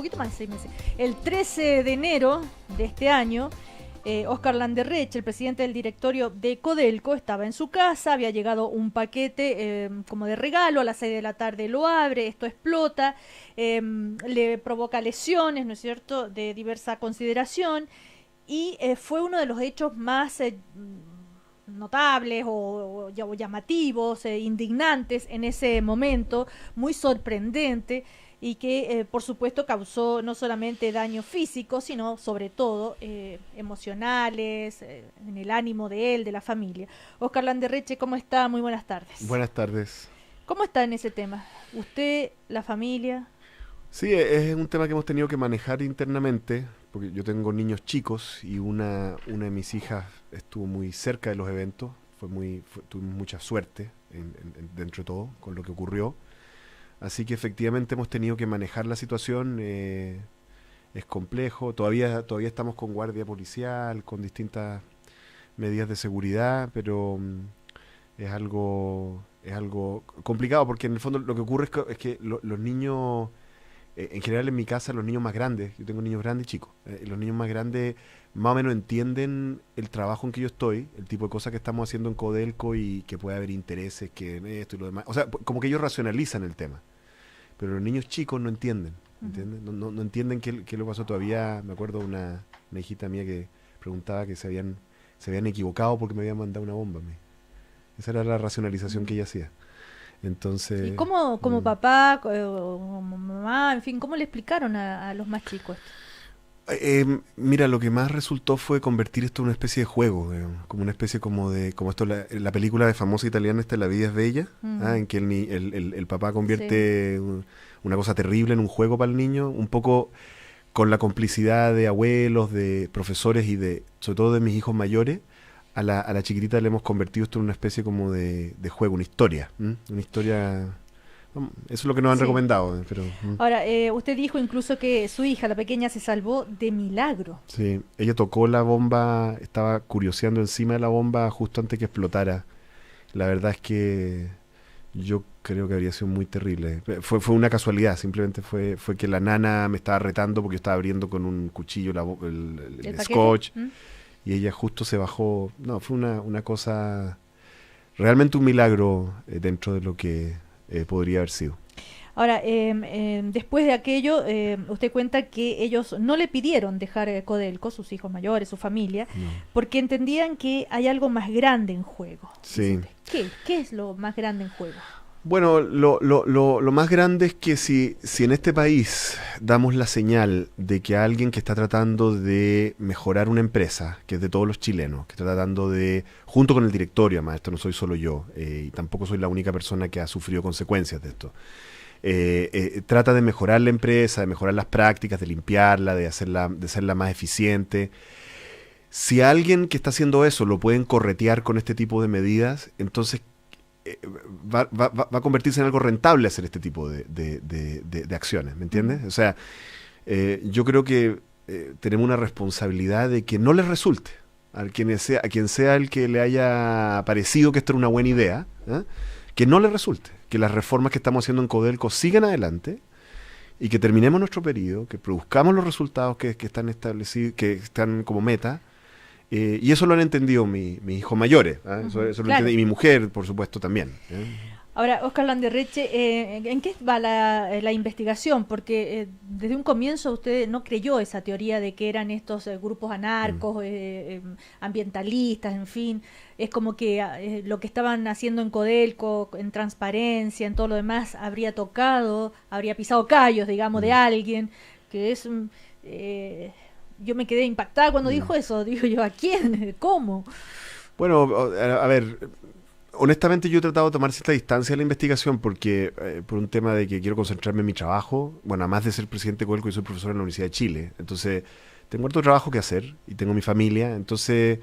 poquito más de 6 meses. El 13 de enero de este año, Óscar Landerreche, el presidente del directorio de Codelco, estaba en su casa, había llegado un paquete como de regalo, a las 6 de la tarde lo abre, esto explota, le provoca lesiones, ¿no es cierto?, de diversa consideración, y fue uno de los hechos más notables o llamativos, indignantes en ese momento, muy sorprendente, y que por supuesto causó no solamente daños físicos, sino sobre todo emocionales, en el ánimo de él, de la familia. Óscar Landerreche, ¿cómo está? Muy buenas tardes. Buenas tardes. ¿Cómo está en ese tema? ¿Usted, la familia? Sí, es un tema que hemos tenido que manejar internamente, porque yo tengo niños chicos y una de mis hijas estuvo muy cerca de los eventos, tuvimos mucha suerte dentro de todo con lo que ocurrió. Así que efectivamente hemos tenido que manejar la situación, es complejo, todavía estamos con guardia policial, con distintas medidas de seguridad, pero es algo complicado porque en el fondo lo que ocurre es que los niños, en general en mi casa los niños más grandes, yo tengo niños grandes y chicos, los niños más grandes más o menos entienden el trabajo en que yo estoy, el tipo de cosas que estamos haciendo en Codelco y que puede haber intereses que en esto y lo demás. O sea, como que ellos racionalizan el tema, pero los niños chicos no entienden, ¿entienden? No entienden qué lo pasó todavía. Me acuerdo una hijita mía que preguntaba que se habían equivocado porque me habían mandado una bomba a mí. Esa era la racionalización que ella hacía. Entonces... ¿Y cómo, como papá o mamá, en fin, cómo le explicaron a los más chicos esto? Mira, lo que más resultó fue convertir esto en una especie de juego, como una especie como esto, la película de famosa italiana esta, La vida es bella, en que el papá convierte una cosa terrible en un juego para el niño, un poco con la complicidad de abuelos, de profesores y sobre todo de mis hijos mayores. A la chiquitita le hemos convertido esto en una especie como de juego, una historia, una historia. Eso es lo que nos han recomendado. Pero, Ahora, usted dijo incluso que su hija, la pequeña, se salvó de milagro. Sí, ella tocó la bomba, estaba curioseando encima de la bomba justo antes que explotara. La verdad es que yo creo que habría sido muy terrible. Fue una casualidad, simplemente fue que la nana me estaba retando porque yo estaba abriendo con un cuchillo el scotch. Y ella justo se bajó. No, fue una cosa, realmente un milagro dentro de lo que podría haber sido. Ahora, después de aquello, usted cuenta que ellos no le pidieron dejar Codelco, sus hijos mayores, su familia, porque entendían que hay algo más grande en juego. Sí. ¿Qué es lo más grande en juego? Bueno, lo más grande es que si en este país damos la señal de que alguien que está tratando de mejorar una empresa, que es de todos los chilenos, que está tratando de, junto con el directorio, además, esto no soy solo yo, y tampoco soy la única persona que ha sufrido consecuencias de esto, trata de mejorar la empresa, de mejorar las prácticas, de limpiarla, de hacerla más eficiente. Si a alguien que está haciendo eso lo pueden corretear con este tipo de medidas, entonces va a convertirse en algo rentable hacer este tipo de acciones, ¿me entiendes? O sea, yo creo que tenemos una responsabilidad de que no les resulte a quien sea el que le haya parecido que esto era una buena idea, que no le resulte, que las reformas que estamos haciendo en Codelco sigan adelante y que terminemos nuestro periodo, que produzcamos los resultados que están establecidos, que están como meta. Y eso lo han entendido mis hijos mayores, eso lo entiende, y mi mujer, por supuesto, también. Ahora, Óscar Landerreche, ¿en qué va la investigación? Porque desde un comienzo usted no creyó esa teoría de que eran estos grupos anarcos, ambientalistas, en fin. Es como que lo que estaban haciendo en Codelco, en transparencia, en todo lo demás, habría pisado callos, digamos, de alguien, que es... yo me quedé impactada cuando dijo eso. Digo yo, ¿a quién? ¿Cómo? Bueno, a ver, honestamente yo he tratado de tomar cierta distancia de la investigación porque por un tema de que quiero concentrarme en mi trabajo. Bueno, además de ser presidente de Codelco, yo soy profesor en la Universidad de Chile. Entonces, tengo harto trabajo que hacer y tengo mi familia. Entonces,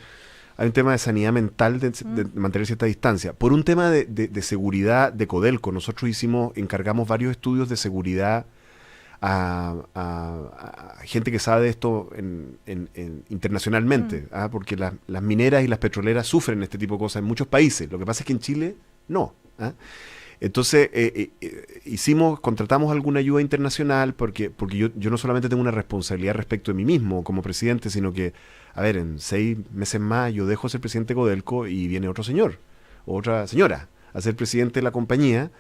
hay un tema de sanidad mental, de mantener cierta distancia. Por un tema de seguridad de Codelco, nosotros encargamos varios estudios de seguridad a gente que sabe de esto internacionalmente, porque las mineras y las petroleras sufren este tipo de cosas en muchos países. Lo que pasa es que en Chile no. Entonces, contratamos alguna ayuda internacional porque yo no solamente tengo una responsabilidad respecto de mí mismo como presidente, sino que, a ver, en 6 meses más yo dejo de ser presidente de Codelco y viene otro señor, o otra señora, a ser presidente de la compañía.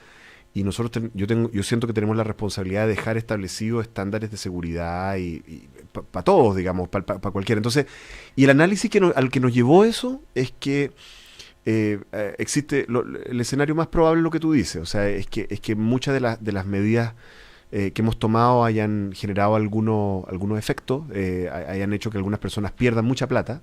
Y nosotros, yo siento que tenemos la responsabilidad de dejar establecidos estándares de seguridad y para todos, digamos, para cualquiera. Entonces, y el análisis al que nos llevó eso es que existe el escenario más probable es lo que tú dices. O sea, es que muchas de las medidas que hemos tomado hayan generado algunos efectos, hayan hecho que algunas personas pierdan mucha plata.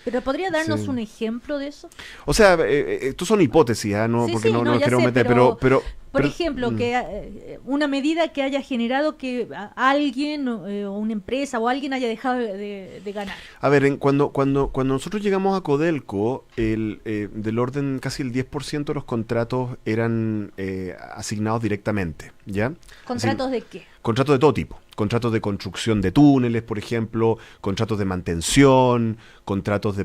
¿Pero podría darnos Sí. un ejemplo de eso? O sea, estos son hipótesis, ¿no? Sí, Porque sí, no no, nos ya queremos sé, meter, por pero- ejemplo, que una medida que haya generado que alguien o una empresa o alguien haya dejado de ganar. A ver, cuando nosotros llegamos a Codelco, del orden casi el 10% de los contratos eran asignados directamente, ¿ya? ¿Contratos de qué? Contratos de todo tipo. Contratos de construcción de túneles, por ejemplo, contratos de mantención, contratos que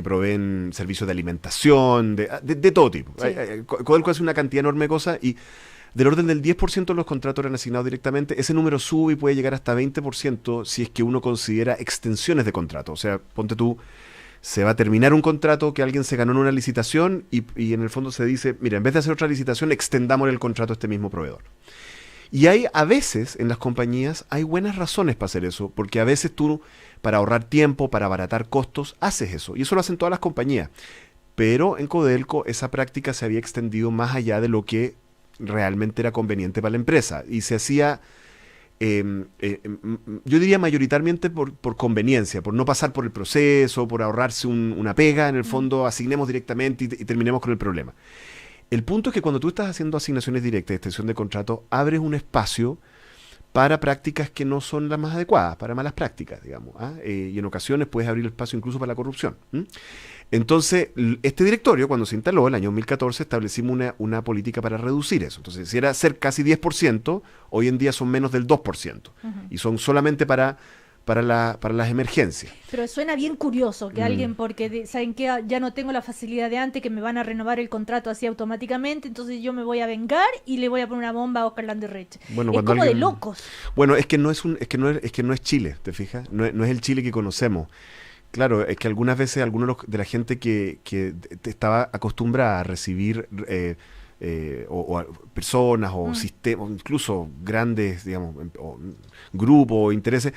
proveen servicios de alimentación, de todo tipo. Sí. Codelco hace una cantidad enorme de cosas y del orden del 10% de los contratos eran asignados directamente. Ese número sube y puede llegar hasta 20% si es que uno considera extensiones de contrato. O sea, ponte tú, se va a terminar un contrato que alguien se ganó en una licitación y en el fondo se dice, mira, en vez de hacer otra licitación, extendamos el contrato a este mismo proveedor. Y a veces, en las compañías, hay buenas razones para hacer eso, porque a veces tú, para ahorrar tiempo, para abaratar costos, haces eso. Y eso lo hacen todas las compañías. Pero en Codelco esa práctica se había extendido más allá de lo que realmente era conveniente para la empresa. Y se hacía, yo diría mayoritariamente por conveniencia, por no pasar por el proceso, por ahorrarse una pega, en el fondo asignemos directamente y terminemos con el problema. El punto es que cuando tú estás haciendo asignaciones directas, extensión de contrato, abres un espacio para prácticas que no son las más adecuadas, para malas prácticas, digamos. Y en ocasiones puedes abrir el espacio incluso para la corrupción. Entonces, este directorio, cuando se instaló el año 2014, establecimos una política para reducir eso. Entonces, si era ser casi 10%, hoy en día son menos del 2%. Y son solamente para las emergencias. Pero suena bien curioso que alguien, porque saben que ya no tengo la facilidad de antes, que me van a renovar el contrato así automáticamente, entonces yo me voy a vengar y le voy a poner una bomba a Oscar Landerreche. Bueno, Es cuando como de alguien- locos. Bueno, es que no es Chile, ¿te fijas? No es el Chile que conocemos. Claro, es que algunas veces algunos de la gente que estaba acostumbrada a recibir o personas o sistemas, incluso grandes, digamos, o grupos o intereses,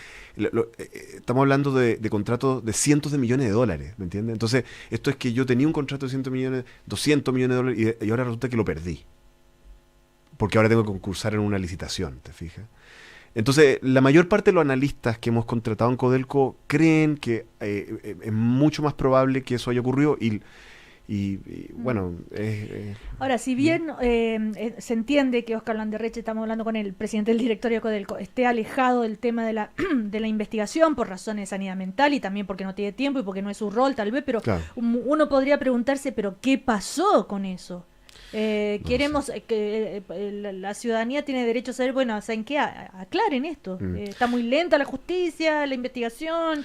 estamos hablando de contratos de cientos de millones de dólares, ¿me entiendes? Entonces, esto es que yo tenía un contrato de 100 millones, 200 millones de dólares y ahora resulta que lo perdí. Porque ahora tengo que concursar en una licitación, ¿te fijas? Entonces, la mayor parte de los analistas que hemos contratado en Codelco creen que es mucho más probable que eso haya ocurrido y bueno... Ahora, si bien se entiende que Oscar Landerreche, estamos hablando con el presidente del directorio de Codelco, esté alejado del tema de la investigación por razones de sanidad mental y también porque no tiene tiempo y porque no es su rol tal vez, pero Claro. uno podría preguntarse, ¿pero qué pasó con eso? Queremos que la ciudadanía tiene derecho a saber, bueno, ¿saben qué? Aclaren esto. Está muy lenta la justicia, la investigación.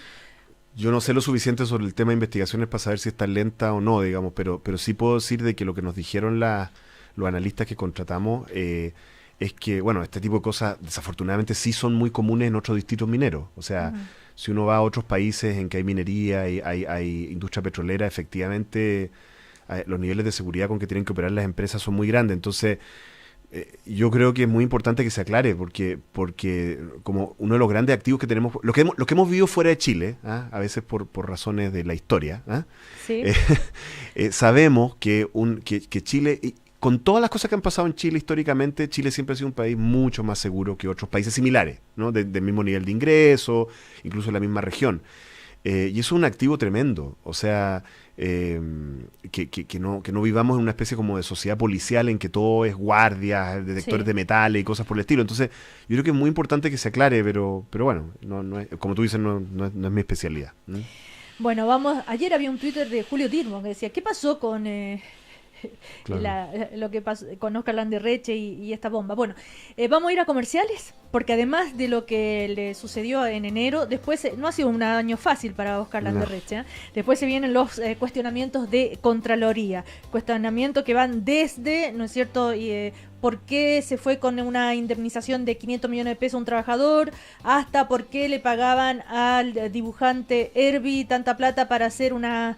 Yo no sé lo suficiente sobre el tema de investigaciones para saber si está lenta o no, digamos, pero sí puedo decir de que lo que nos dijeron los analistas que contratamos es que, bueno, este tipo de cosas desafortunadamente sí son muy comunes en otros distritos mineros. O sea, si uno va a otros países en que hay minería y hay industria petrolera, efectivamente los niveles de seguridad con que tienen que operar las empresas son muy grandes. Entonces, yo creo que es muy importante que se aclare porque como uno de los grandes activos que tenemos, lo que hemos vivido fuera de Chile, a veces por razones de la historia, Sí. sabemos que Chile, y con todas las cosas que han pasado en Chile históricamente, Chile siempre ha sido un país mucho más seguro que otros países similares, ¿no? Del mismo nivel de ingreso, incluso en la misma región. Y eso es un activo tremendo. O sea, que no vivamos en una especie como de sociedad policial en que todo es guardias, detectores Sí. de metales y cosas por el estilo. Entonces, yo creo que es muy importante que se aclare, pero bueno, no es, como tú dices, no es mi especialidad. Bueno, ayer había un Twitter de Julio Tirmo que decía, ¿qué pasó con Claro. lo que pasó con Oscar Landerreche y esta bomba? Bueno, vamos a ir a comerciales. porque además de lo que le sucedió en enero, después no ha sido un año fácil para Oscar Landerreche, ¿eh? Después se vienen los cuestionamientos de Contraloría, cuestionamientos que van desde, ¿no es cierto?, por qué se fue con una indemnización de 500 millones de pesos a un trabajador, hasta por qué le pagaban al dibujante Herbie tanta plata para hacer unos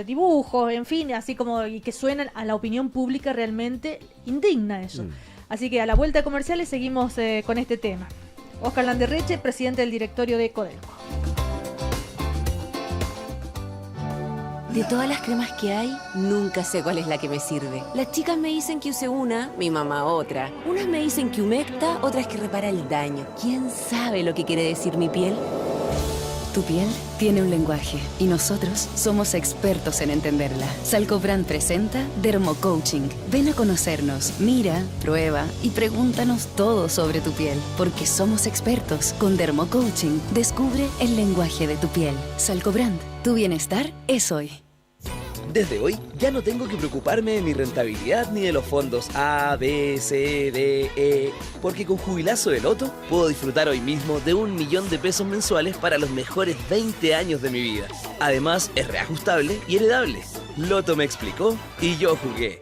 dibujos, en fin, así como, y que suenan a la opinión pública, realmente indigna eso. Así que a la vuelta de comerciales seguimos con este tema. Oscar Landerreche, presidente del directorio de Codelco. De todas las cremas que hay, nunca sé cuál es la que me sirve. Las chicas me dicen que use una, mi mamá otra. Unas me dicen que humecta, otras que repara el daño. ¿Quién sabe lo que quiere decir mi piel? Tu piel tiene un lenguaje y nosotros somos expertos en entenderla. Salcobrand presenta Dermocoaching. Ven a conocernos, mira, prueba y pregúntanos todo sobre tu piel, porque somos expertos. Con Dermocoaching, descubre el lenguaje de tu piel. Salcobrand, tu bienestar es hoy. Desde hoy ya no tengo que preocuparme de mi rentabilidad ni de los fondos A, B, C, D, E, porque con Jubilazo de Loto puedo disfrutar hoy mismo de 1 millón de pesos mensuales para los mejores 20 años de mi vida. Además, es reajustable y heredable. Loto me explicó y yo jugué.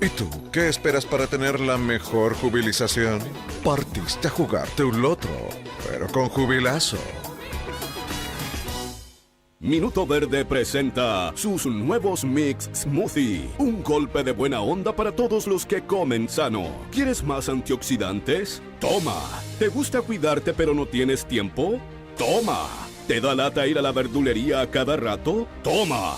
¿Y tú qué esperas para tener la mejor jubilización? Partiste a jugarte un loto, pero con Jubilazo. Minuto Verde presenta sus nuevos Mix Smoothie. Un golpe de buena onda para todos los que comen sano. ¿Quieres más antioxidantes? ¡Toma! ¿Te gusta cuidarte pero no tienes tiempo? ¡Toma! ¿Te da lata ir a la verdulería a cada rato? ¡Toma!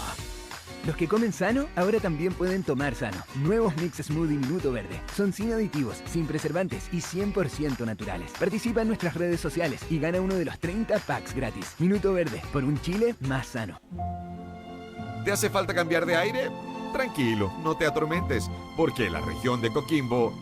Los que comen sano, ahora también pueden tomar sano. Nuevos Mix Smoothie Minuto Verde. Son sin aditivos, sin preservantes y 100% naturales. Participa en nuestras redes sociales y gana uno de los 30 packs gratis. Minuto Verde, por un Chile más sano. ¿Te hace falta cambiar de aire? Tranquilo, no te atormentes, porque en la región de Coquimbo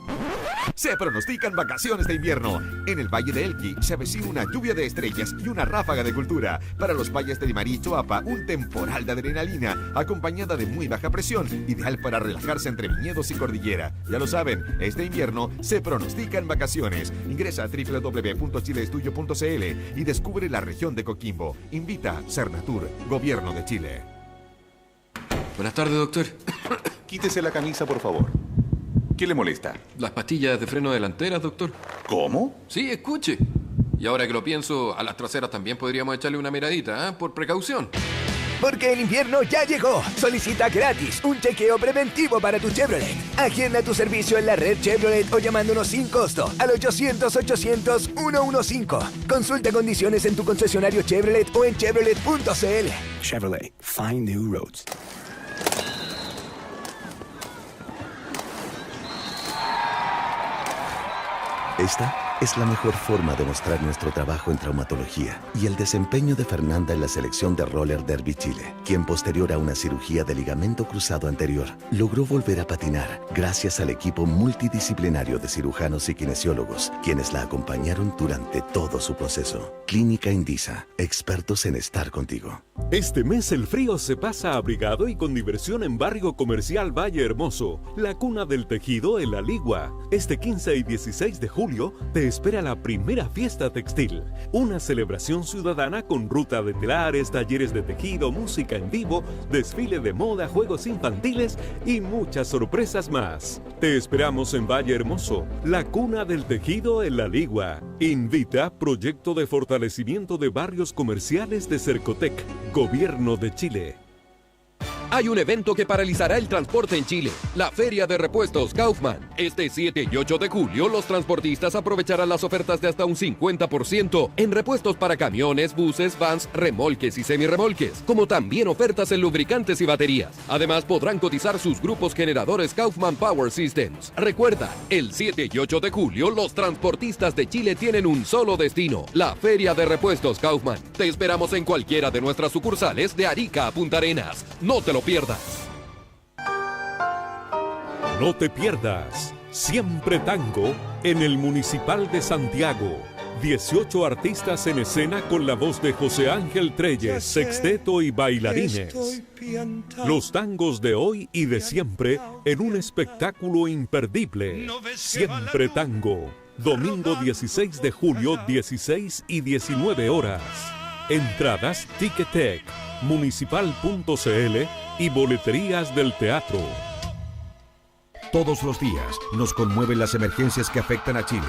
se pronostican vacaciones de invierno. En el Valle de Elqui se avecina una lluvia de estrellas y una ráfaga de cultura. Para los valles de Limarí y Choapa, un temporal de adrenalina, acompañada de muy baja presión, ideal para relajarse entre viñedos y cordillera. Ya lo saben, este invierno se pronostican vacaciones. Ingresa a www.chileestudio.cl y descubre la región de Coquimbo. Invita Cernatur, Gobierno de Chile. Buenas tardes, doctor. Quítese la camisa, por favor. ¿Qué le molesta? Las pastillas de freno delanteras, doctor. ¿Cómo? Sí, escuche. Y ahora que lo pienso, a las traseras también podríamos echarle una miradita, ¿eh? Por precaución. Porque el invierno ya llegó. Solicita gratis un chequeo preventivo para tu Chevrolet. Agenda tu servicio en la red Chevrolet o llamándonos sin costo al 800-800-115. Consulta condiciones en tu concesionario Chevrolet o en chevrolet.cl. Chevrolet, find new roads. Esta es la mejor forma de mostrar nuestro trabajo en traumatología y el desempeño de Fernanda en la selección de Roller Derby Chile, quien posterior a una cirugía de ligamento cruzado anterior, logró volver a patinar gracias al equipo multidisciplinario de cirujanos y kinesiólogos, quienes la acompañaron durante todo su proceso. Clínica Indisa, expertos en estar contigo. Este mes el frío se pasa abrigado y con diversión en Barrio Comercial Valle Hermoso, la cuna del tejido en La Ligua. Este 15 y 16 de julio te espera la primera fiesta textil, una celebración ciudadana con ruta de telares, talleres de tejido, música en vivo, desfile de moda, juegos infantiles y muchas sorpresas más. Te esperamos en Valle Hermoso, la cuna del tejido en La Ligua. Invita Proyecto de Fortalecimiento de Barrios Comerciales de Cercotec, Gobierno de Chile. Hay un evento que paralizará el transporte en Chile, la Feria de Repuestos Kaufman. Este 7 y 8 de julio, los transportistas aprovecharán las ofertas de hasta un 50% en repuestos para camiones, buses, vans, remolques y semirremolques, como también ofertas en lubricantes y baterías. Además, podrán cotizar sus grupos generadores Kaufman Power Systems. Recuerda, el 7 y 8 de julio, los transportistas de Chile tienen un solo destino, la Feria de Repuestos Kaufman. Te esperamos en cualquiera de nuestras sucursales de Arica a Punta Arenas. No te lo pierdas. No te pierdas Siempre Tango en el Municipal de Santiago. 18 artistas en escena con la voz de José Ángel Treyes, sexteto y bailarines. Los tangos de hoy y de siempre en un espectáculo imperdible. Siempre Tango. Domingo 16 de julio, 16 y 19 horas. Entradas Ticketek, municipal.cl y boleterías del teatro. Todos los días nos conmueven las emergencias que afectan a Chile.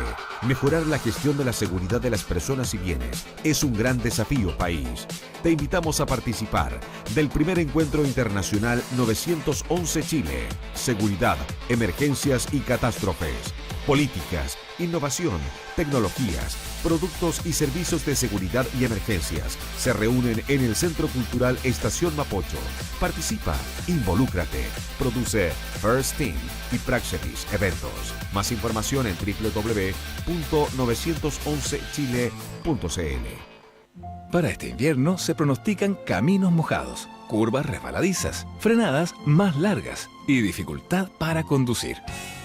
Mejorar la gestión de la seguridad de las personas y bienes es un gran desafío país. Te invitamos a participar del primer encuentro internacional 911 Chile. Seguridad, emergencias y catástrofes. Políticas, innovación, tecnologías, productos y servicios de seguridad y emergencias. Se reúnen en el Centro Cultural Estación Mapocho. Participa, involúcrate. Produce First Team y Praxedis Eventos. Más información en www.911chile.cl. Para este invierno se pronostican caminos mojados, curvas resbaladizas, frenadas más largas y dificultad para conducir.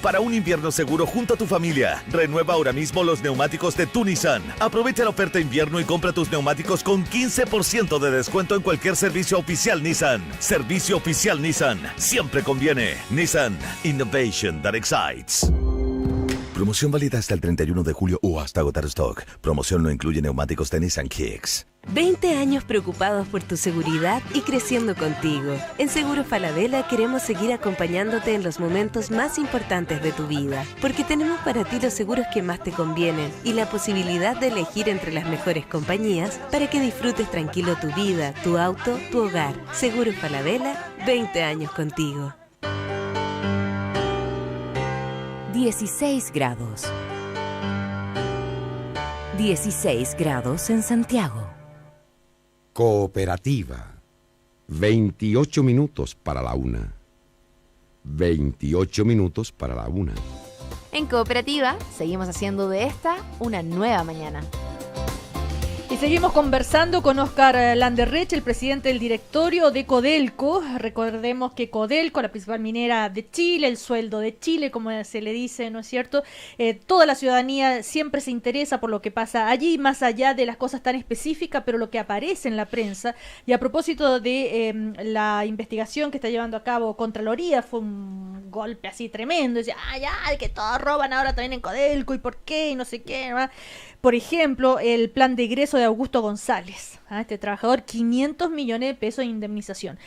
Para un invierno seguro junto a tu familia, renueva ahora mismo los neumáticos de tu Nissan. Aprovecha la oferta invierno y compra tus neumáticos con 15% de descuento en cualquier servicio oficial Nissan. Servicio oficial Nissan. Siempre conviene. Nissan. Innovation that excites. Promoción válida hasta el 31 de julio o hasta agotar stock. Promoción no incluye neumáticos de Nissan Kicks. 20 años preocupados por tu seguridad y creciendo contigo. En Seguros Falabella queremos seguir acompañándote en los momentos más importantes de tu vida, porque tenemos para ti los seguros que más te convienen y la posibilidad de elegir entre las mejores compañías para que disfrutes tranquilo tu vida, tu auto, tu hogar. Seguros Falabella, 20 años contigo. 16 grados. 16 grados en Santiago. Cooperativa. 28 minutos para la 1. 28 minutos para la 1. En Cooperativa seguimos haciendo de esta una nueva mañana. Y seguimos conversando con Óscar Landerreche, el presidente del directorio de Codelco. Recordemos que Codelco, la principal minera de Chile, el sueldo de Chile, como se le dice, ¿no es cierto? Toda la ciudadanía siempre se interesa por lo que pasa allí, más allá de las cosas tan específicas, pero lo que aparece en la prensa. Y a propósito de la investigación que está llevando a cabo Contraloría, fue un golpe así tremendo. Decía, ya, que todos roban ahora también en Codelco, y por qué, y no sé qué, ¿no? Por ejemplo, el plan de egreso de Augusto González, este trabajador, 500 millones de pesos de indemnización.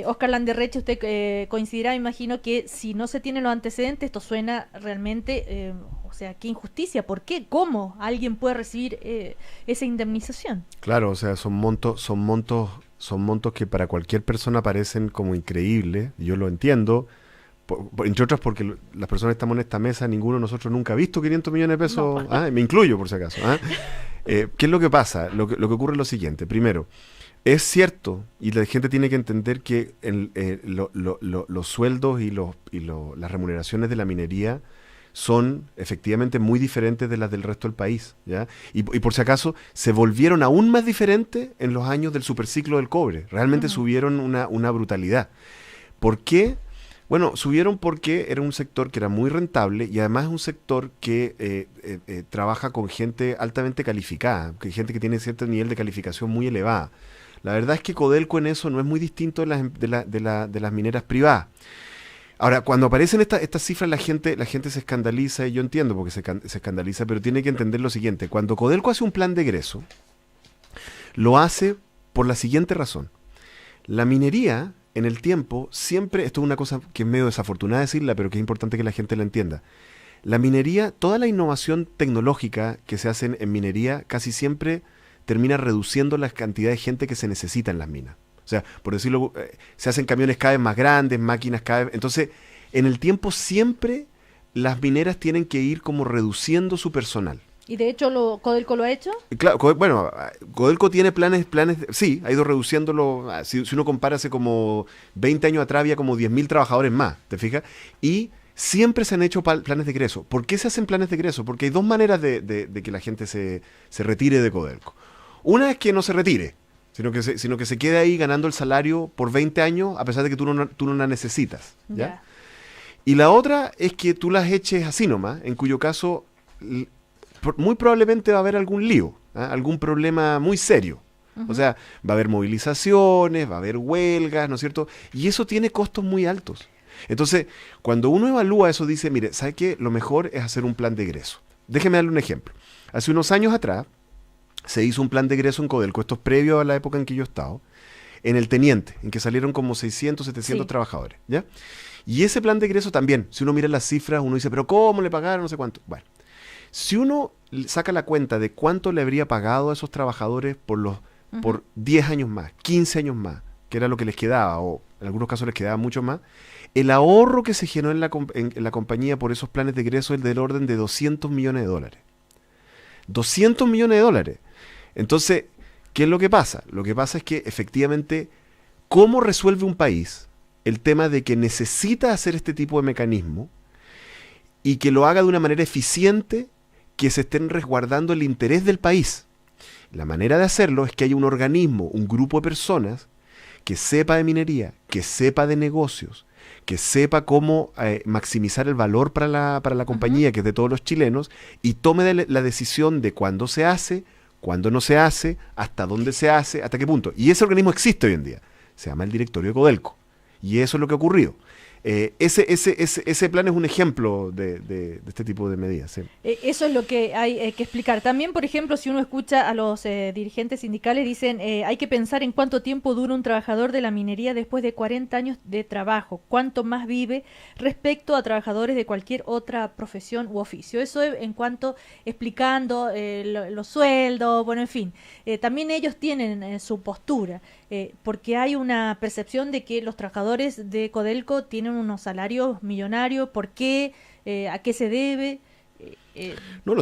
Óscar Landerreche, usted coincidirá, me imagino, que si no se tienen los antecedentes, esto suena realmente, o sea, qué injusticia. ¿Por qué? ¿Cómo alguien puede recibir esa indemnización? Claro, o sea, son montos que para cualquier persona parecen como increíbles, yo lo entiendo. Entre otras porque las personas que estamos en esta mesa, ninguno de nosotros nunca ha visto 500 millones de pesos, no. Me incluyo por si acaso. ¿Qué es lo que pasa? Lo que ocurre es lo siguiente. Primero, es cierto, y la gente tiene que entender que los sueldos y las remuneraciones de la minería son efectivamente muy diferentes de las del resto del país, ¿ya? Y por si acaso, se volvieron aún más diferentes en los años del superciclo del cobre. Realmente subieron una brutalidad. ¿Por qué? Bueno, subieron porque era un sector que era muy rentable y además es un sector que trabaja con gente altamente calificada, gente que tiene cierto nivel de calificación muy elevada. La verdad es que Codelco en eso no es muy distinto de las mineras privadas. Ahora, cuando aparecen estas cifras, la gente se escandaliza, y yo entiendo por qué se escandaliza, pero tiene que entender lo siguiente. Cuando Codelco hace un plan de egreso, lo hace por la siguiente razón. La minería, en el tiempo, siempre, esto es una cosa que es medio desafortunada decirla, pero que es importante que la gente la entienda. La minería, toda la innovación tecnológica que se hace en minería, casi siempre termina reduciendo la cantidad de gente que se necesita en las minas. O sea, por decirlo, se hacen camiones cada vez más grandes, máquinas cada vez... Entonces, en el tiempo siempre las mineras tienen que ir como reduciendo su personal. ¿Y de hecho Codelco lo ha hecho? Claro, bueno, Codelco tiene planes, sí, ha ido reduciéndolo. Si uno compara hace como 20 años atrás había como 10.000 trabajadores más, ¿te fijas? Y siempre se han hecho planes de egreso. ¿Por qué se hacen planes de egreso? Porque hay dos maneras de que la gente se retire de Codelco. Una es que no se retire, sino que se quede ahí ganando el salario por 20 años a pesar de que tú no la necesitas, ¿ya? Y la otra es que tú las eches así nomás, en cuyo caso muy probablemente va a haber algún lío, algún problema muy serio. O sea, va a haber movilizaciones, va a haber huelgas, ¿no es cierto? Y eso tiene costos muy altos. Entonces, cuando uno evalúa eso, dice, mire, ¿sabe qué? Lo mejor es hacer un plan de egreso. Déjeme darle un ejemplo. Hace unos años atrás se hizo un plan de egreso en Codelco, esto es previo a la época en que yo he estado, en el Teniente, en que salieron como 600, 700 trabajadores, ¿ya? Y ese plan de egreso también, si uno mira las cifras, uno dice, pero ¿cómo le pagaron? No sé cuánto. Bueno, si uno saca la cuenta de cuánto le habría pagado a esos trabajadores por 10 años más, 15 años más, que era lo que les quedaba, o en algunos casos les quedaba mucho más, el ahorro que se generó en la compañía por esos planes de egreso es del orden de $200 millones. $200 millones. Entonces, ¿qué es lo que pasa? Lo que pasa es que efectivamente, ¿cómo resuelve un país el tema de que necesita hacer este tipo de mecanismo y que lo haga de una manera eficiente, que se estén resguardando el interés del país? La manera de hacerlo es que haya un organismo, un grupo de personas que sepa de minería, que sepa de negocios, que sepa cómo maximizar el valor para la compañía, que es de todos los chilenos, y tome la decisión de cuándo se hace, cuándo no se hace, hasta dónde se hace, hasta qué punto. Y ese organismo existe hoy en día. Se llama el Directorio de Codelco. Y eso es lo que ha ocurrido. Ese plan es un ejemplo de este tipo de medidas. ¿Sí? Eso es lo que hay que explicar. También, por ejemplo, si uno escucha a los dirigentes sindicales, dicen hay que pensar en cuánto tiempo dura un trabajador de la minería después de 40 años de trabajo, cuánto más vive respecto a trabajadores de cualquier otra profesión u oficio. Eso en cuanto explicando los sueldos, bueno, en fin. También ellos tienen su postura, porque hay una percepción de que los trabajadores de Codelco tienen unos salarios millonarios. ¿Por qué? ¿A qué se debe?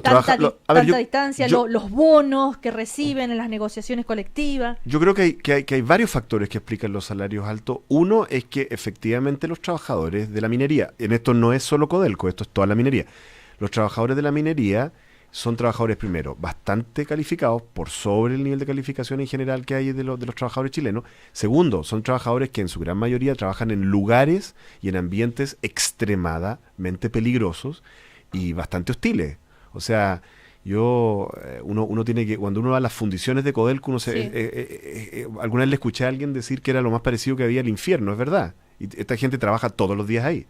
Tanta distancia, los bonos que reciben en las negociaciones colectivas. Yo creo que hay varios factores que explican los salarios altos. Uno es que efectivamente los trabajadores de la minería, en esto no es solo Codelco, esto es toda la minería, los trabajadores de la minería son trabajadores, primero, bastante calificados, por sobre el nivel de calificación en general que hay de los trabajadores chilenos. Segundo, son trabajadores que en su gran mayoría trabajan en lugares y en ambientes extremadamente peligrosos y bastante hostiles. O sea, uno tiene que, cuando uno va a las fundiciones de Codelco, alguna vez le escuché a alguien decir que era lo más parecido que había al infierno, es verdad. Y esta gente trabaja todos los días ahí.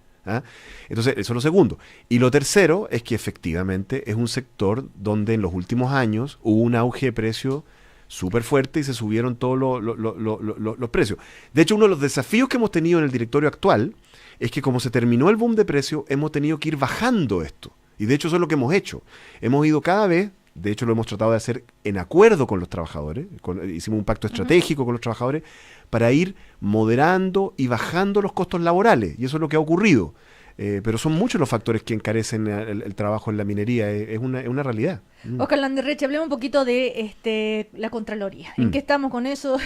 Entonces, eso es lo segundo. Y lo tercero es que efectivamente es un sector donde en los últimos años hubo un auge de precio súper fuerte y se subieron todos los precios. De hecho, uno de los desafíos que hemos tenido en el directorio actual es que como se terminó el boom de precios, hemos tenido que ir bajando esto. Y de hecho eso es lo que hemos hecho. Hemos ido cada vez, de hecho lo hemos tratado de hacer en acuerdo con los trabajadores, hicimos un pacto estratégico con los trabajadores, para ir moderando y bajando los costos laborales, y eso es lo que ha ocurrido. Pero son muchos los factores que encarecen el trabajo en la minería, es una realidad. Óscar Landerreche, hablemos un poquito de la Contraloría. ¿En qué estamos con eso?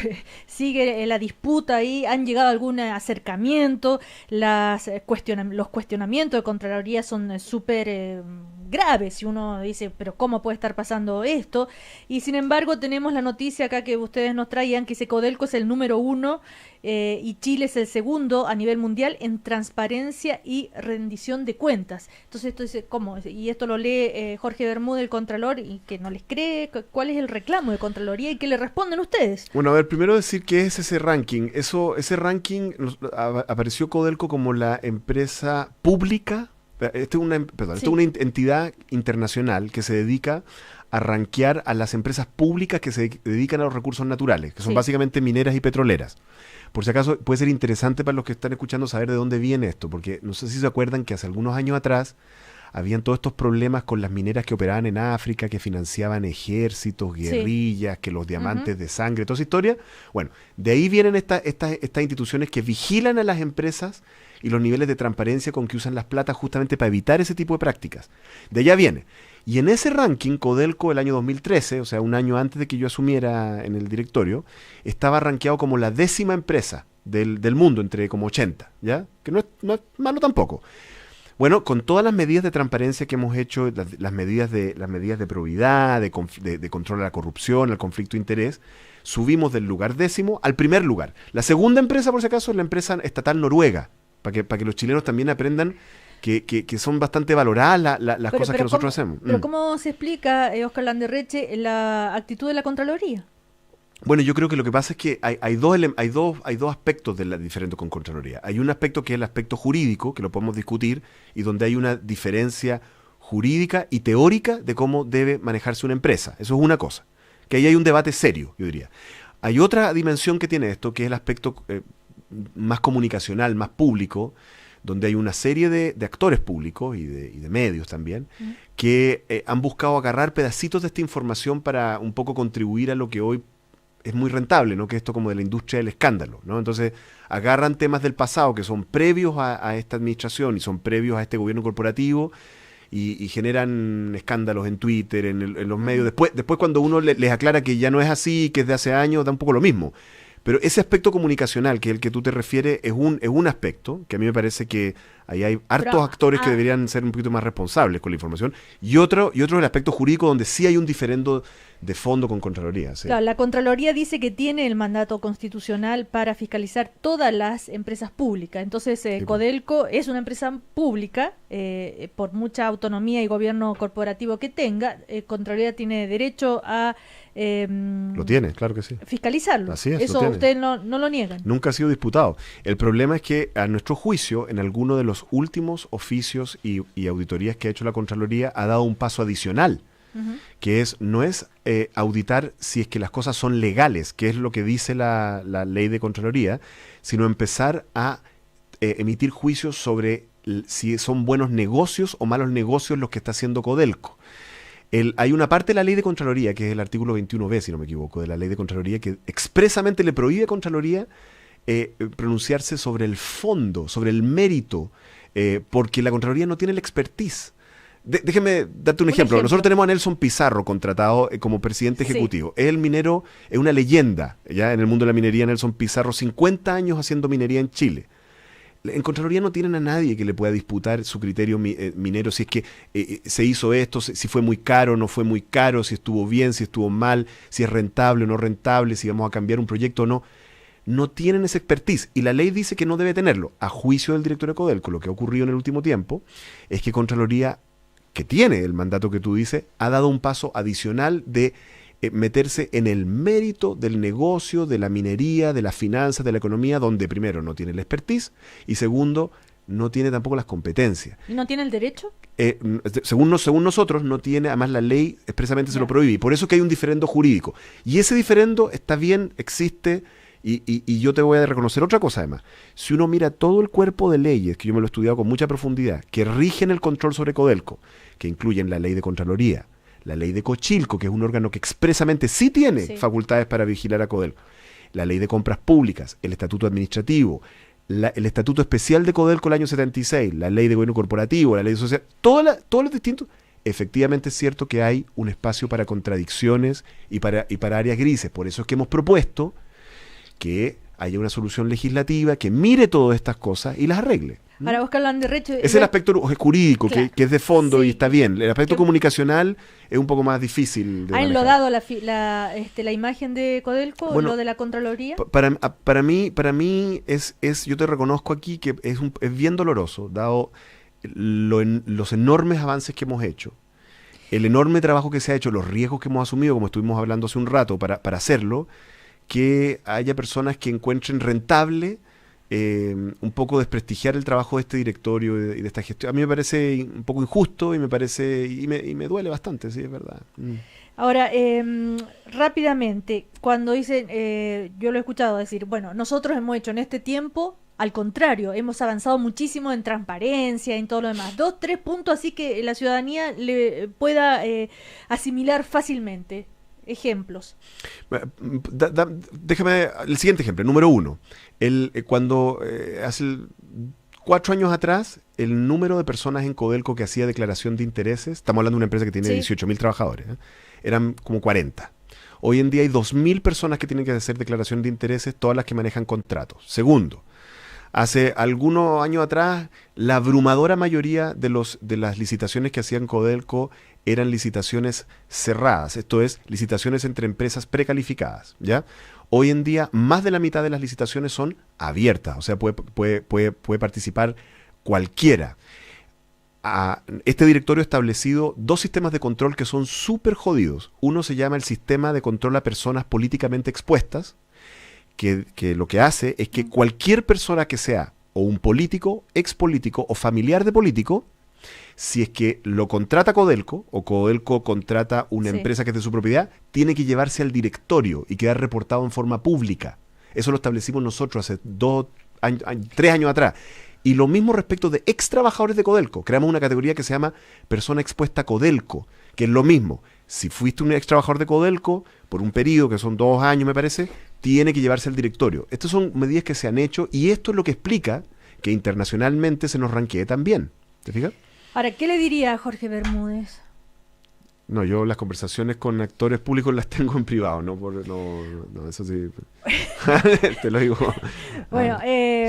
¿Sigue la disputa ahí? ¿Han llegado a algún acercamiento? Los cuestionamientos de Contraloría son súper graves, si uno dice, pero ¿cómo puede estar pasando esto? Y sin embargo tenemos la noticia acá que ustedes nos traían, que dice Codelco es el número 1 y Chile es el segundo a nivel mundial en transparencia y rendición de cuentas. Entonces esto dice, ¿cómo? Y esto lo lee Jorge Bermúdez, el Contralor, y que no les cree. ¿Cuál es el reclamo de Contraloría y qué le responden ustedes? Bueno, a ver, primero decir qué es ese ranking. Ese ranking apareció Codelco como la empresa pública. Esta es una entidad internacional que se dedica a rankear a las empresas públicas que se dedican a los recursos naturales, que son básicamente mineras y petroleras. Por si acaso puede ser interesante para los que están escuchando saber de dónde viene esto, porque no sé si se acuerdan que hace algunos años atrás habían todos estos problemas con las mineras que operaban en África, que financiaban ejércitos, guerrillas, que los diamantes de sangre, toda esa historia. Bueno, de ahí vienen estas instituciones que vigilan a las empresas y los niveles de transparencia con que usan las platas justamente para evitar ese tipo de prácticas. De allá viene. Y en ese ranking, Codelco el año 2013, o sea, un año antes de que yo asumiera en el directorio, estaba rankeado como la 10ª empresa del mundo, entre como 80, ¿ya? Que no es malo tampoco. Bueno, con todas las medidas de transparencia que hemos hecho, las medidas de probidad, de control a la corrupción, al conflicto de interés, subimos del lugar 10º al primer lugar. La segunda empresa, por si acaso, es la empresa estatal noruega, para que los chilenos también aprendan que son bastante valoradas las cosas que nosotros hacemos. Pero ¿cómo se explica, Óscar Landerreche, la actitud de la Contraloría? Bueno, yo creo que lo que pasa es que hay dos aspectos de la diferente con Contraloría. Hay un aspecto que es el aspecto jurídico, que lo podemos discutir, y donde hay una diferencia jurídica y teórica de cómo debe manejarse una empresa. Eso es una cosa. Que ahí hay un debate serio, yo diría. Hay otra dimensión que tiene esto, que es el aspecto más comunicacional, más público, donde hay una serie de actores públicos y de medios también, que han buscado agarrar pedacitos de esta información para un poco contribuir a lo que hoy es muy rentable, ¿no? Que esto como de la industria del escándalo, ¿no? Entonces agarran temas del pasado que son previos a esta administración y son previos a este gobierno corporativo y generan escándalos en Twitter, en los medios. Después cuando uno les aclara que ya no es así, que es de hace años, da un poco lo mismo. Pero ese aspecto comunicacional, que es el que tú te refieres, es un aspecto que a mí me parece que ahí hay hartos actores que deberían ser un poquito más responsables con la información. Y otro es el aspecto jurídico, donde sí hay un diferendo de fondo con Contraloría. ¿Sí? Claro, la Contraloría dice que tiene el mandato constitucional para fiscalizar todas las empresas públicas. Entonces, Codelco es una empresa pública, por mucha autonomía y gobierno corporativo que tenga, Contraloría tiene derecho a lo tiene, claro que sí. Fiscalizarlo. Así es, eso ustedes no lo niegan. Nunca ha sido disputado. El problema es que, a nuestro juicio, en alguno de los últimos oficios y auditorías que ha hecho la Contraloría, ha dado un paso adicional, que no es auditar si es que las cosas son legales, que es lo que dice la ley de Contraloría, sino empezar a emitir juicios sobre si son buenos negocios o malos negocios los que está haciendo Codelco. Hay una parte de la ley de Contraloría, que es el artículo 21b, si no me equivoco, de la ley de Contraloría, que expresamente le prohíbe a Contraloría pronunciarse sobre el fondo, sobre el mérito, porque la Contraloría no tiene el expertise. Déjeme darte un ejemplo. Nosotros tenemos a Nelson Pizarro contratado como presidente ejecutivo. Sí. El minero es una leyenda ya en el mundo de la minería. Nelson Pizarro, 50 años haciendo minería en Chile. En Contraloría no tienen a nadie que le pueda disputar su criterio minero, si es que se hizo esto, si fue muy caro o no fue muy caro, si estuvo bien, si estuvo mal, si es rentable o no rentable, si vamos a cambiar un proyecto o no. No tienen ese expertise y la ley dice que no debe tenerlo. A juicio del director de Codelco, lo que ha ocurrido en el último tiempo es que Contraloría, que tiene el mandato que tú dices, ha dado un paso adicional de meterse en el mérito del negocio, de la minería, de las finanzas, de la economía, donde primero no tiene el expertise y segundo, no tiene tampoco las competencias. ¿Y no tiene el derecho? Según nosotros, no tiene, además la ley expresamente se lo prohíbe, y por eso que hay un diferendo jurídico. Y ese diferendo está bien, existe, y yo te voy a reconocer otra cosa además. Si uno mira todo el cuerpo de leyes, que yo me lo he estudiado con mucha profundidad, que rigen el control sobre Codelco, que incluyen la ley de Contraloría, la ley de Cochilco, que es un órgano que expresamente sí tiene facultades para vigilar a Codelco, la ley de compras públicas, el estatuto administrativo, el estatuto especial de Codelco el año 76, la ley de gobierno corporativo, la ley de sociedad, todos los distintos. Efectivamente es cierto que hay un espacio para contradicciones y para áreas grises. Por eso es que hemos propuesto que haya una solución legislativa que mire todas estas cosas y las arregle. Para Óscar Landerreche, es el aspecto jurídico, claro, que es de fondo y está bien. El aspecto comunicacional es un poco más difícil de ¿ha enlodado la imagen de Codelco, bueno, lo de la Contraloría? Para mí yo te reconozco aquí que es bien doloroso, dado los enormes avances que hemos hecho, el enorme trabajo que se ha hecho, los riesgos que hemos asumido, como estuvimos hablando hace un rato, para hacerlo, que haya personas que encuentren rentable un poco desprestigiar el trabajo de este directorio y de esta gestión. A mí me parece un poco injusto y me duele bastante, sí, es verdad. Ahora, rápidamente, cuando dicen, yo lo he escuchado decir, bueno, nosotros hemos hecho en este tiempo, al contrario, hemos avanzado muchísimo en transparencia, en todo lo demás. 2, 3 puntos así que la ciudadanía le pueda asimilar fácilmente. Ejemplos. Déjame el siguiente ejemplo. Número 1. Cuando hace 4 años atrás, el número de personas en Codelco que hacía declaración de intereses, estamos hablando de una empresa que tiene 18.000 trabajadores, eran como 40. Hoy en día hay 2.000 personas que tienen que hacer declaración de intereses, todas las que manejan contratos. Segundo, hace algunos años atrás, la abrumadora mayoría de las licitaciones que hacían Codelco eran licitaciones cerradas, esto es, licitaciones entre empresas precalificadas, ¿ya? Hoy en día, más de la mitad de las licitaciones son abiertas, o sea, puede participar cualquiera. este directorio ha establecido 2 sistemas de control que son súper jodidos. Uno se llama el sistema de control a personas políticamente expuestas, que lo que hace es que cualquier persona que sea o un político, expolítico o familiar de político, si es que lo contrata Codelco o Codelco contrata una empresa que es de su propiedad, tiene que llevarse al directorio y quedar reportado en forma pública. Eso lo establecimos nosotros hace 3 años atrás. Y lo mismo respecto de ex trabajadores de Codelco. Creamos una categoría que se llama persona expuesta a Codelco, que es lo mismo. Si fuiste un ex trabajador de Codelco por un periodo que son 2 años, me parece, tiene que llevarse al directorio. Estas son medidas que se han hecho y esto es lo que explica que internacionalmente se nos ranquee tan bien. ¿Te fijas? Ahora, ¿qué le diría a Jorge Bermúdez? No, yo las conversaciones con actores públicos las tengo en privado, no, eso sí. Te lo digo. Bueno,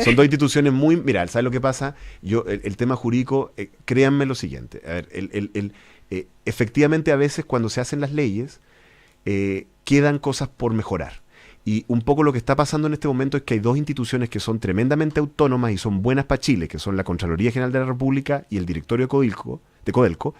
son 2 instituciones muy... Mira, ¿sabes lo que pasa? El tema jurídico, créanme lo siguiente. A ver, efectivamente a veces cuando se hacen las leyes, quedan cosas por mejorar. Y un poco lo que está pasando en este momento es que hay 2 instituciones que son tremendamente autónomas y son buenas para Chile, que son la Contraloría General de la República y el Directorio de Codelco.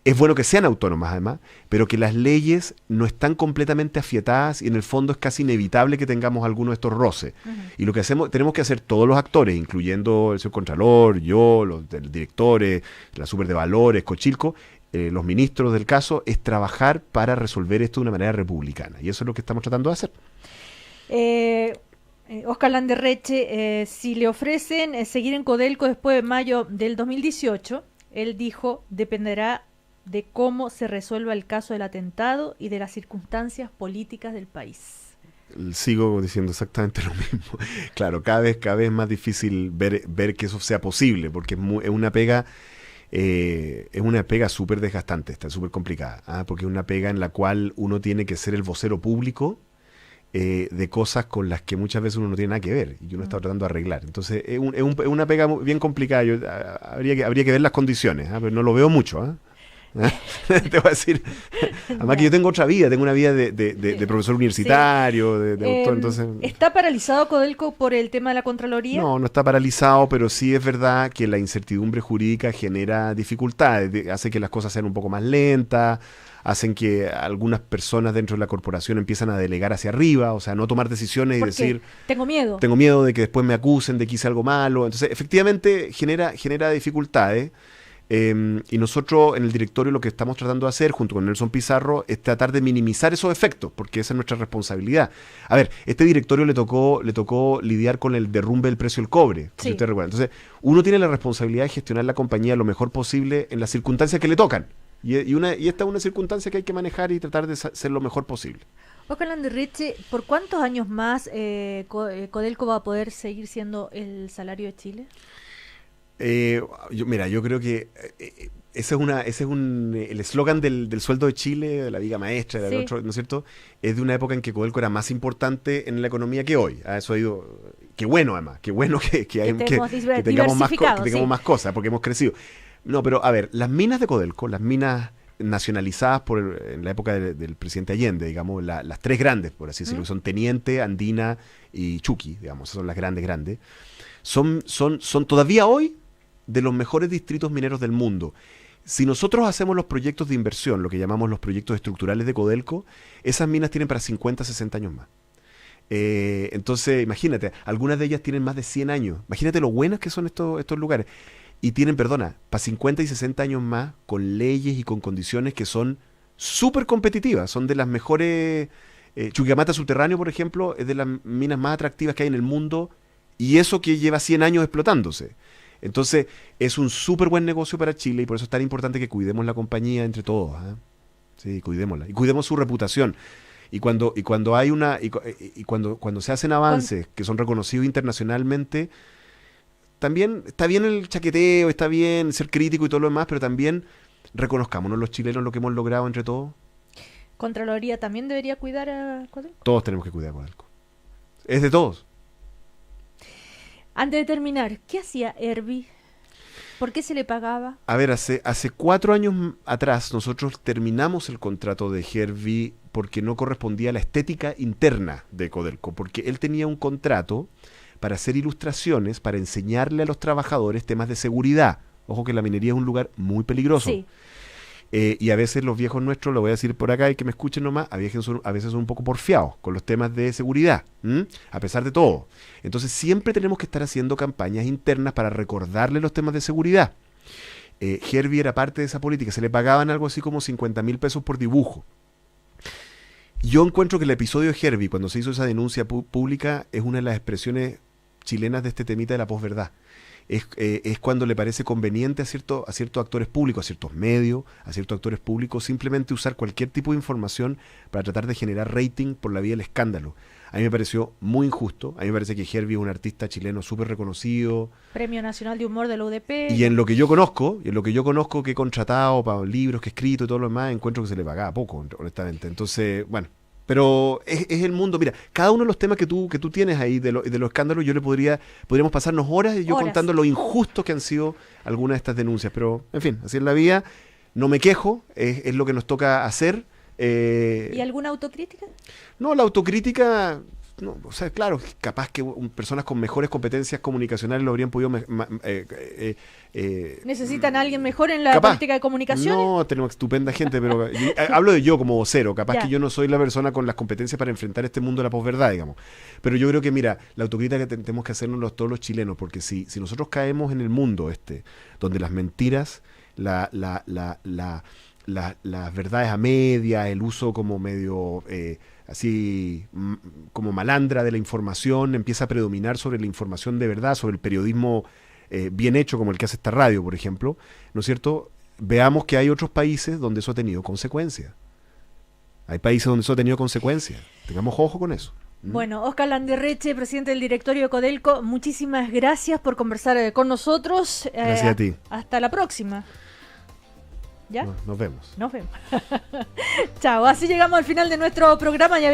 Es bueno que sean autónomas además, pero que las leyes no están completamente afiatadas y en el fondo es casi inevitable que tengamos alguno de estos roces. Y lo que tenemos que hacer todos los actores, incluyendo el señor Contralor, yo, los directores, la Super de Valores, Cochilco, los ministros del caso, es trabajar para resolver esto de una manera republicana. Y eso es lo que estamos tratando de hacer. Oscar Landerreche, si le ofrecen seguir en Codelco después de mayo del 2018, él dijo, dependerá de cómo se resuelva el caso del atentado y de las circunstancias políticas del país. Sigo diciendo exactamente lo mismo. Claro, cada vez es más difícil ver que eso sea posible, porque es una pega súper desgastante, está súper complicada, porque es una pega en la cual uno tiene que ser el vocero público de cosas con las que muchas veces uno no tiene nada que ver y uno está tratando de arreglar. Entonces es una pega bien complicada. Habría que ver las condiciones, pero no lo veo mucho. Te voy a decir, además que yo tengo otra vida, tengo una vida de profesor universitario, de autor, entonces... ¿Está paralizado Codelco por el tema de la Contraloría? No está paralizado, pero sí es verdad que la incertidumbre jurídica genera dificultades, hace que las cosas sean un poco más lentas, hacen que algunas personas dentro de la corporación empiezan a delegar hacia arriba, o sea, no tomar decisiones y decir... Tengo miedo de que después me acusen de que hice algo malo. Entonces, efectivamente, genera dificultades. Y nosotros en el directorio lo que estamos tratando de hacer junto con Nelson Pizarro es tratar de minimizar esos efectos, porque esa es nuestra responsabilidad. A ver, este directorio le tocó lidiar con el derrumbe del precio del cobre, si usted recuerda. Entonces, uno tiene la responsabilidad de gestionar la compañía lo mejor posible en las circunstancias que le tocan. Y esta es una circunstancia que hay que manejar y tratar de ser lo mejor posible. Oscar Landerreche, ¿por cuántos años más Codelco va a poder seguir siendo el salario de Chile? Yo creo que ese es el eslogan del sueldo de Chile, de la viga maestra, del otro, ¿no es cierto? Es de una época en que Codelco era más importante en la economía que hoy. Eso ha ido, qué bueno además, qué bueno que tengamos más cosas, porque hemos crecido. No, pero a ver, las minas de Codelco, las minas nacionalizadas en la época del presidente Allende, digamos, las 3 grandes, por así decirlo, son Teniente, Andina y Chuqui, digamos, son las grandes, son todavía hoy de los mejores distritos mineros del mundo. Si nosotros hacemos los proyectos de inversión, lo que llamamos los proyectos estructurales de Codelco, esas minas tienen para 50, 60 años más. Entonces, imagínate, algunas de ellas tienen más de 100 años. Imagínate lo buenas que son estos lugares. Y tienen, para 50 y 60 años más, con leyes y con condiciones que son súper competitivas. Son de las mejores... Chuquicamata Subterráneo, por ejemplo, es de las minas más atractivas que hay en el mundo, y eso que lleva 100 años explotándose. Entonces, es un súper buen negocio para Chile y por eso es tan importante que cuidemos la compañía entre todos. Sí, cuidémosla. Y cuidemos su reputación. Y cuando se hacen avances que son reconocidos internacionalmente, también está bien el chaqueteo, está bien ser crítico y todo lo demás, pero también reconozcámonos los chilenos lo que hemos logrado entre todos. ¿Contraloría también debería cuidar a Codelco? Todos tenemos que cuidar a Codelco. Es de todos. Antes de terminar, ¿qué hacía Herbie? ¿Por qué se le pagaba? A ver, hace 4 años atrás nosotros terminamos el contrato de Herbie porque no correspondía a la estética interna de Codelco, porque él tenía un contrato para hacer ilustraciones, para enseñarle a los trabajadores temas de seguridad. Ojo que la minería es un lugar muy peligroso. Sí. Y a veces los viejos nuestros, lo voy a decir por acá y que me escuchen nomás, a veces son un poco porfiados con los temas de seguridad, a pesar de todo. Entonces siempre tenemos que estar haciendo campañas internas para recordarle los temas de seguridad. Herbie era parte de esa política, se le pagaban algo así como 50.000 pesos por dibujo. Yo encuentro que el episodio de Herbie, cuando se hizo esa denuncia pública, es una de las expresiones chilenas de este temita de la posverdad. Es cuando le parece conveniente a ciertos actores públicos, a ciertos medios, a ciertos actores públicos, simplemente usar cualquier tipo de información para tratar de generar rating por la vía del escándalo. A mí me pareció muy injusto. A mí me parece que Herbie es un artista chileno súper reconocido. Premio Nacional de Humor de la UDP. Y en lo que yo conozco, que he contratado para libros que he escrito y todo lo demás, encuentro que se le pagaba poco, honestamente. Entonces, bueno. Pero es el mundo. Mira, cada uno de los temas que tú tienes ahí de los escándalos, podríamos pasarnos horas y yo contando lo injustos que han sido algunas de estas denuncias. Pero, en fin, así es la vida. No me quejo, es lo que nos toca hacer. ¿Y alguna autocrítica? No, la autocrítica... No, o sea, claro, capaz que personas con mejores competencias comunicacionales lo habrían podido... ¿Necesitan a alguien mejor en la política de comunicaciones? No, tenemos estupenda gente, pero hablo de yo como vocero. Capaz que yo no soy la persona con las competencias para enfrentar este mundo de la posverdad, digamos. Pero yo creo que, mira, la autocrítica que tenemos que hacernos todos los chilenos, porque si nosotros caemos en el mundo donde las mentiras, las verdades a media, el uso como medio... así como malandra de la información empieza a predominar sobre la información de verdad, sobre el periodismo bien hecho como el que hace esta radio, por ejemplo, ¿no es cierto? Veamos que hay otros países donde eso ha tenido consecuencias. Hay países donde eso ha tenido consecuencias. Tengamos ojo con eso. Bueno, Óscar Landerreche, presidente del directorio de Codelco, muchísimas gracias por conversar con nosotros. Gracias a ti. Hasta la próxima. ¿Ya? Nos vemos. Nos vemos. Chao, así llegamos al final de nuestro programa. Ya